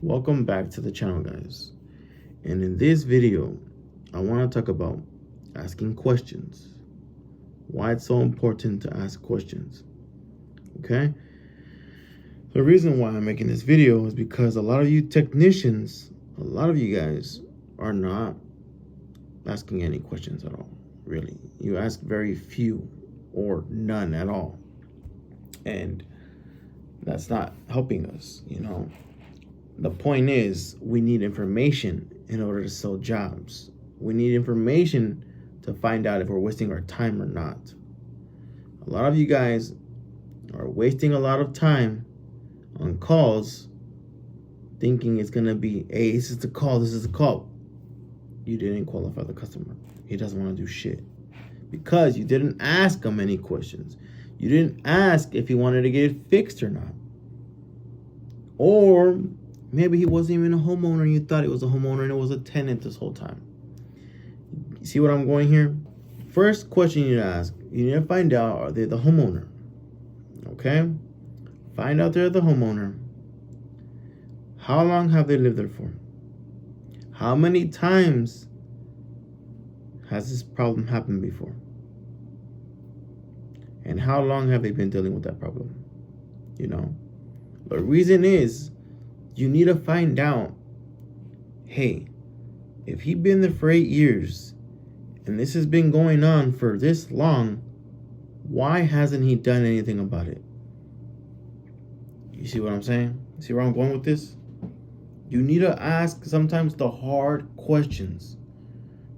Welcome back to the channel, guys. And in this video, I want to talk about asking questions. Why it's so important to ask questions. Okay? The reason why I'm making this video is because a lot of you technicians, a lot of you guys are not asking any questions at all, really. You ask very few or none at all. And that's not helping us, The point is, we need information in order to sell jobs. We need information to find out if we're wasting our time or not. A lot of you guys are wasting a lot of time on calls thinking it's going to be, hey, this is the call. You didn't qualify the customer. He doesn't want to do shit because you didn't ask him any questions. You didn't ask if he wanted to get it fixed or not. Or maybe he wasn't even a homeowner and you thought it was a homeowner and it was a tenant this whole time. You see what I'm going here? First question you need to ask, you need to find out, are they the homeowner? Okay? Find out they're the homeowner. How long have they lived there for? How many times has this problem happened before? And how long have they been dealing with that problem? The reason is, you need to find out, hey, if he's been there for 8 years and this has been going on for this long, why hasn't he done anything about it? You see what I'm saying? See where I'm going with this? You need to ask sometimes the hard questions.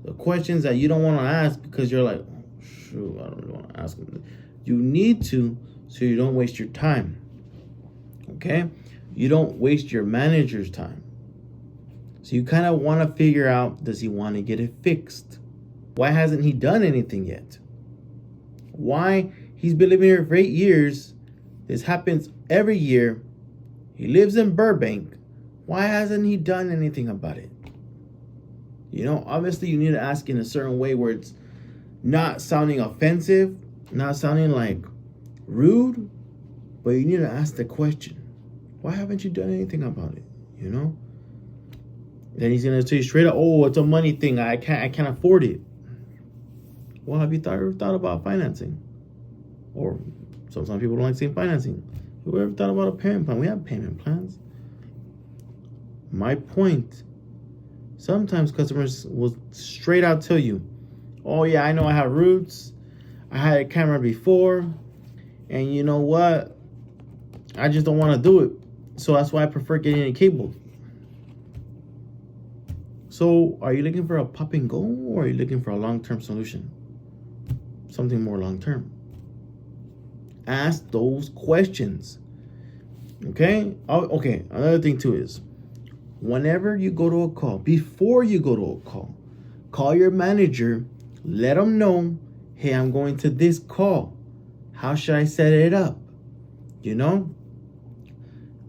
The questions that you don't want to ask because you're like, oh, shoot, I don't really want to ask them. You need to, so you don't waste your time. Okay? You don't waste your manager's time. So you kind of want to figure out, does he want to get it fixed? Why hasn't he done anything yet? Why? He's been living here for 8 years. This happens every year. He lives in Burbank. Why hasn't he done anything about it? Obviously you need to ask in a certain way where it's not sounding offensive, not sounding like rude, but you need to ask the question. Why haven't you done anything about it? Then he's gonna say straight up, oh, it's a money thing. I can't afford it. Well, have you ever thought about financing? Or some people don't like saying financing. Have you ever thought about a payment plan? We have payment plans. My point, sometimes customers will straight out tell you, oh yeah, I know I have roots. I had a camera before. And you know what? I just don't want to do it. So that's why I prefer getting a cable. So are you looking for a pop and go, or are you looking for a long-term solution? Something more long-term. Ask those questions. Okay? Okay, another thing too is, whenever you go to a call, before you go to a call your manager, let them know, hey, I'm going to this call. How should I set it up?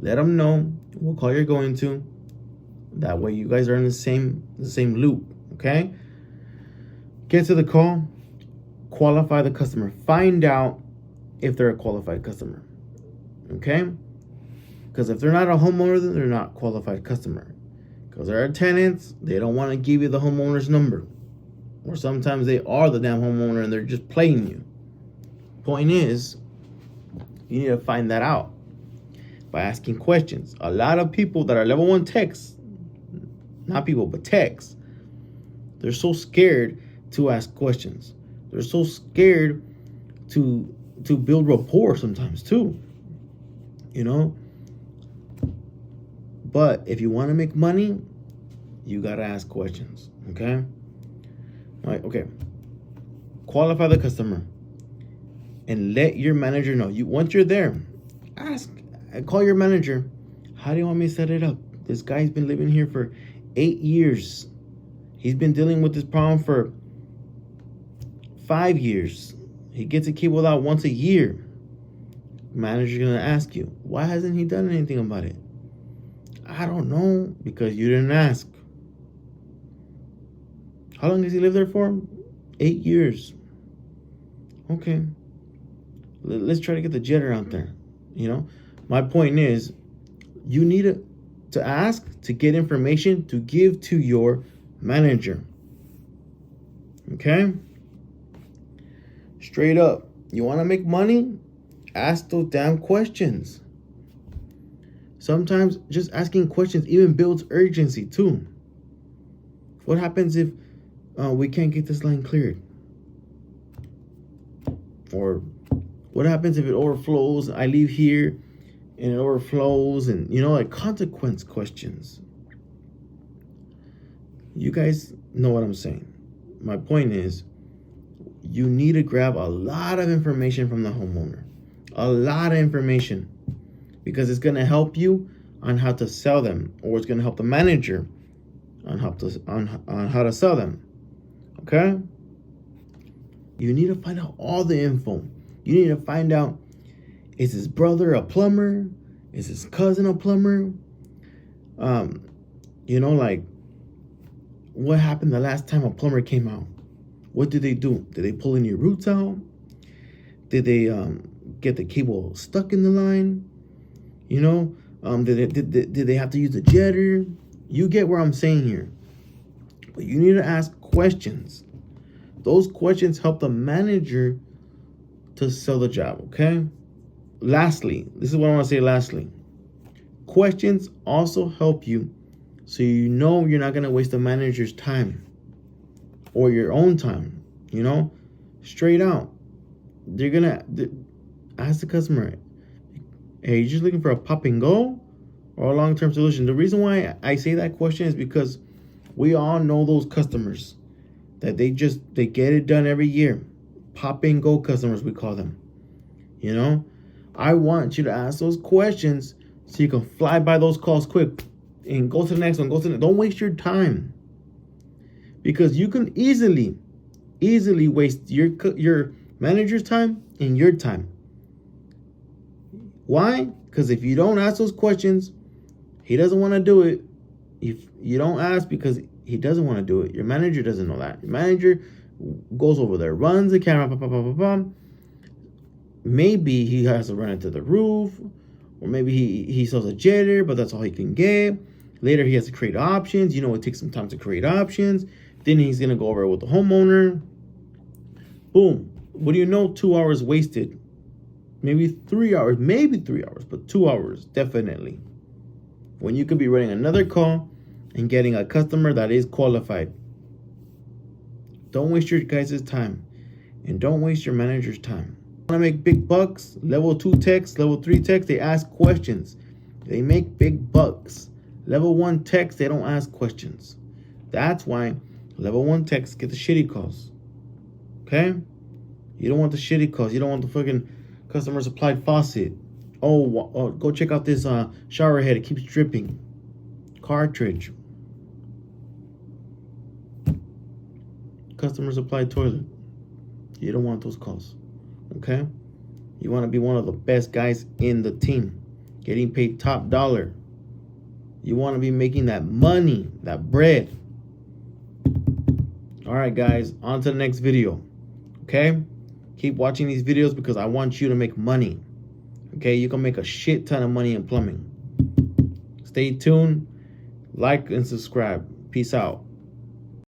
Let them know what call you're going to. That way you guys are in the same loop, okay? Get to the call, qualify the customer. Find out if they're a qualified customer, okay? Because if they're not a homeowner, then they're not a qualified customer. Because they're tenants, they don't want to give you the homeowner's number. Or sometimes they are the damn homeowner and they're just playing you. Point is, you need to find that out by asking questions. A lot of people that are level 1 techs, not people, but techs, they're so scared to ask questions. They're so scared to build rapport sometimes too. But if you want to make money, you got to ask questions, okay? All right, okay. Qualify the customer and let your manager know. Once you're there, call your manager. How do you want me to set it up? This guy's been living here for 8 years. He's been dealing with this problem for 5 years. He gets a cable out once a year. Manager's gonna ask you, why hasn't he done anything about it? I don't know, because you didn't ask. How long does he live there for? 8 years. Okay. Let's try to get the jetter out there. My point is, you need to ask, to get information, to give to your manager. Okay? Straight up. You want to make money? Ask those damn questions. Sometimes just asking questions even builds urgency too. What happens if we can't get this line cleared? Or what happens if it overflows? I leave here and it overflows, and like consequence questions. You guys know what I'm saying. My point is, you need to grab a lot of information from the homeowner. A lot of information. Because it's going to help you on how to sell them, or it's going to help the manager on how to sell them. Okay? You need to find out all the info. You need to find out, is his brother a plumber? Is his cousin a plumber? Like, what happened the last time a plumber came out? What did they do? Did they pull any roots out? Did they get the cable stuck in the line? Did they have to use a jetter? You get where I'm saying here. But you need to ask questions. Those questions help the manager to sell the job, okay? Lastly, this is what I want to say lastly. Questions also help you so you're not going to waste the manager's time or your own time, straight out. They're going to ask the customer, hey, you just looking for a pop and go or a long-term solution? The reason why I say that question is because we all know those customers that they get it done every year. Pop and go customers, we call them. I want you to ask those questions so you can fly by those calls quick and go to the next one. Don't waste your time, because you can easily waste your manager's time and your time. Why? Because if you don't ask those questions, he doesn't want to do it. If you don't ask because he doesn't want to do it, your manager doesn't know that. Your manager goes over there, runs the camera, maybe he has to run into the roof, or maybe he sells a jetter, but that's all he can get. Later he has to create options. It takes some time to create options. Then he's going to go over it with the homeowner. Boom. What do you know? 2 hours wasted. Maybe 3 hours, but 2 hours, definitely. When you could be running another call and getting a customer that is qualified. Don't waste your guys' time, and don't waste your manager's time. Want to make big bucks? Level 2 techs, level 3 techs, they ask questions. They make big bucks. Level 1 techs, they don't ask questions. That's why level 1 techs get the shitty calls. Okay? You don't want the shitty calls. You don't want the fucking customer supplied faucet. Oh, go check out this shower head. It keeps dripping. Cartridge. Customer supplied toilet. You don't want those calls. Okay? You want to be one of the best guys in the team, getting paid top dollar. You want to be making that money, that bread. All right, guys, on to the next video. Okay? Keep watching these videos because I want you to make money. Okay? You can make a shit ton of money in plumbing. Stay tuned, like, and subscribe. Peace out.